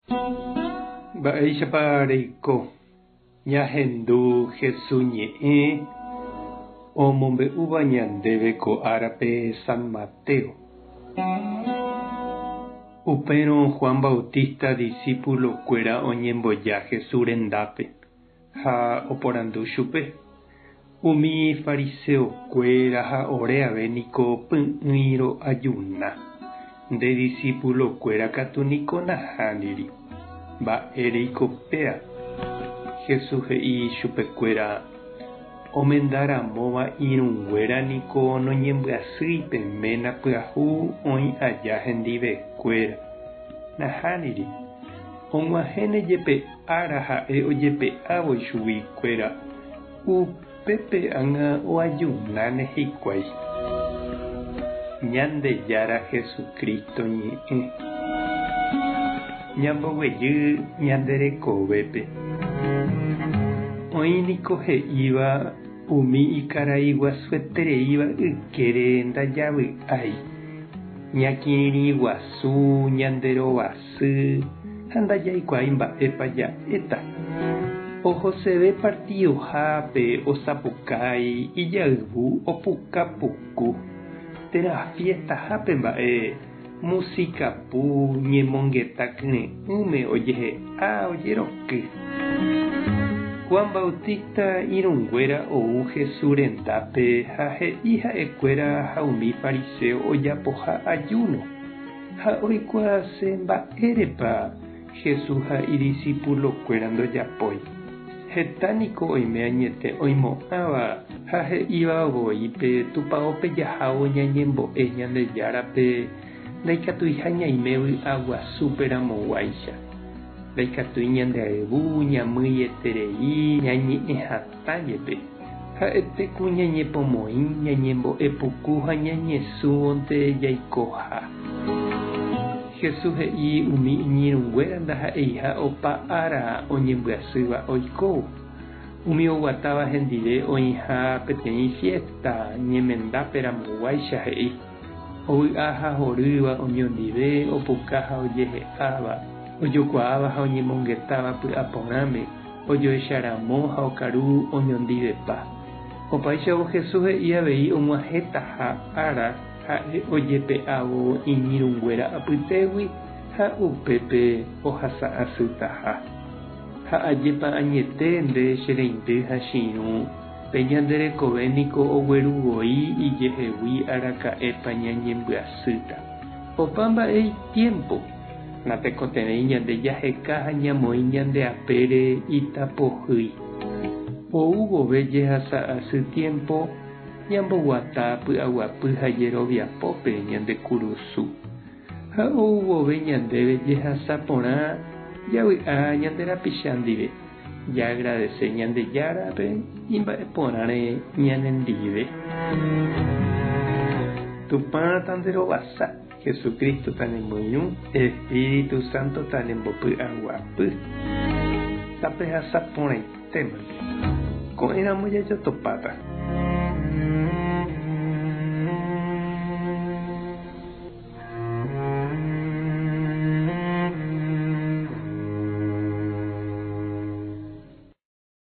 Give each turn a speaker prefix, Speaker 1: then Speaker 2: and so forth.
Speaker 1: Mba'éichapa reiko ñahendu Jesús ñe'ẽ omombe'úva ñandéve ko árape San Mateo. Upérõ Juan Bautista discípulokuéra oñemboja Jesús rendápe ha oporandu chupe. Umi fariseokuéra ha ore ave niko py'ỹiro ajuna. Nde discípulokuéra katu niko nahániri. Mba'éreiko péa. Jesús he'i chupekuéra omendaramóva irũnguéra niko noñembyasýi peména pyahu oĩ aja hendivekuéra nahániri. Og̃uahẽne jepe ára ha'e ojepe'ávoi chuguikuéra upépe ág̃a oajunáne hikuái. Ñandejára Jesucristo ñe'ẽ ñamboguejy ñanderekovépe. Oĩniko he'íva umi ikarai guasuetereíva ykére ndajavy'ái ñakirirĩ guasu ñanderovasy ha ndajaikuái mba'épa ja'éta. Ohoseve partiohápe osapukái ijayvu opuka puku térã fiestahápe mba'e musikapu ñemongeta kyre'ỹme ojehe'a ojeroky. Juan Bautista irũnguéra ou Jesús rendápe ha he'i ha'ekuéra ha umi fariseo ojapoha ajuno ha oikuaase mba'érepa Jesús ha idiscípulokuéra ndojapói. Hetániko oime añete oimo'ãva ha he'íva ovoípe tupãópe jahávo ñañembo'e Ñandejárape ndaikatuiha ñaime vy'aguasúperamoguáicha. Ndaikatúi ñandeayvu ñamýieterei ñañe'ẽ hatãjepe. Ha'etéku ñañepomoĩ ñañembo'epuku ha ñañesũvonte jaikoha. Jesús he'i umi iñirũnguéra ndaha'eiha opa ára oñembyasýva oikóvo. Umi oguatáva hendive oĩha peteĩ fiesta ñemendáperamoguáicha he'i. Ovy'a ha horýva oñondive opuka ha ojehe'áva. Ojokuaáva ha oñemongetáva py'aporãme, ojoecharamo ha okaru oñondivepa. Opaichavo Jesús he'i avei og̃uahẽta ha ára ha'e ojepe'ávo iñirũnguéra apytégui ha upépe ohasa'asýtaha. Ha ajépa añete nde chereindy ha chiru pe ñanderekove niko ogueruvoi ijehegui araka'épa ñañembyasýta. Opa mba'e tiempo. Natekotevẽi ñande jaheka ha ñamoĩ ñandeapére itapohýi. Ou vove jehasa'asy tiempo ñamboguata py'aguapy ha jeroviapópe ñande kurusu. Ha ou vove ñandéve jehasa porã javy'a ñanderapicha ndive. Ja agradece Ñandejárape imba'eporãre ñanendive. Tupã tanderovasa. Jesucristo tanemyũ, Espíritu Santo tanembopy'aguapy. Tapehasa porãitéma. Ko'ẽramo jajotopáta.